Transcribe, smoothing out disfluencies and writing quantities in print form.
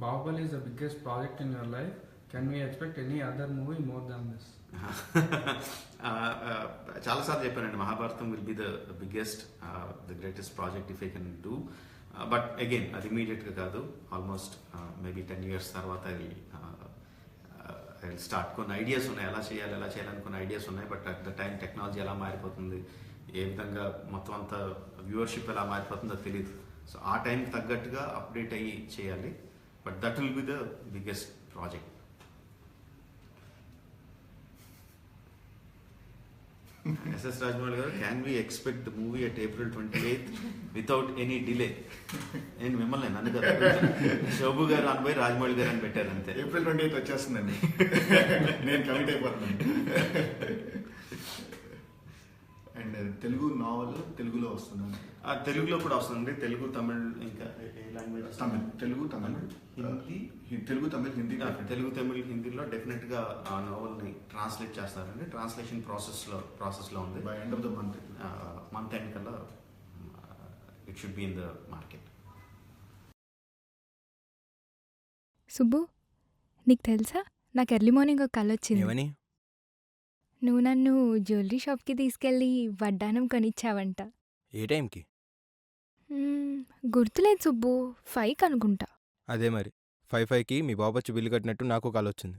Bahubali is the biggest project in your life. Can we expect any other movie more than this? చాలాసార్లు చెప్పానండి, Mahabharatam will be the biggest the greatest project if I can do. But again అది ఇమీడియట్గా కాదు, almost maybe 10 years తర్వాత I will start. కొన్ని ideas ఉన్నాయి, ఎలా చేయాలని కొన్ని ఐడియాస్ ఉన్నాయి. But at the time technology ఎలా మారిపోతుంది, ఏ విధంగా మొత్తం అంతా వ్యూవర్షిప్ ఎలా మారిపోతుందో తెలియదు. సో ఆ టైంకి తగ్గట్టుగా అప్డేట్ అయ్యి చేయాలి. But that will be the biggest project. SS Rajamouli garu, can we expect the movie at April 28th without any delay? నేను మిమ్మల్ని నన్ను కదా, శోభు గారు అనుభవి రాజమౌళి గారు అని పెట్టారు అంతే. April 28th వచ్చేస్తుందండి. నేను కమిట్ అయిపోతున్నాను. అండ్ తెలుగు నావల్ తెలుగులో వస్తుందండి. తెలుగులో కూడా వస్తుంది. తెలుగు, తమిళ్, ఇంకా ఏ లాంగ్వేజ్? తమిళ్, తెలుగు, తమిళ్, హిందీ. తెలుగు, తమిళ్, హిందీ. తెలుగు, తమిళ్, హిందీలో డెఫినెట్గా ఆ నావల్ని ట్రాన్స్లేట్ చేస్తారండి. ట్రాన్స్లేషన్ ప్రాసెస్లో ఉంది. By end of the month end కల్లా it should be in the market. Subbu, నీకు తెలుసా, నాకు ఎర్లీ మార్నింగ్ ఒక కళ వచ్చింది. ఏమని? నువ్వు నన్ను జ్యువెలరీ షాప్కి తీసుకెళ్ళి వడ్డానం కొనిచ్చావంట. ఏ టైంకి? గుర్తులేదు సుబ్బు, 5కి అనుకుంటా. అదే మరి 5కి మీ బాబు వచ్చి బిల్లు కట్టినట్టు నాకు కాల్ వచ్చింది.